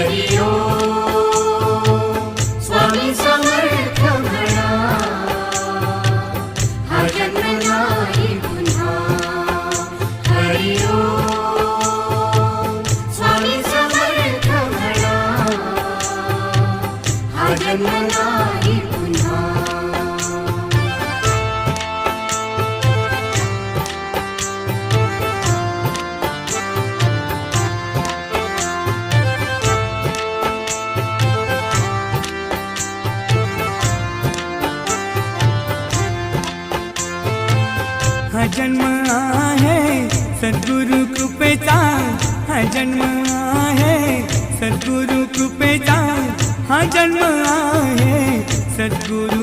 हरि ओम स्वामी समर्थ म्हणा हा जन्म नाही पुन्हा हरि ओम स्वामी समर्थ म्हणा हा जन्म नाही पुन्हा हा जन्म आहे सद्गुरु कृपेचा हा जन्म आहे सद्गुरु कृपेचा हा जन्म आहे सद्गुरु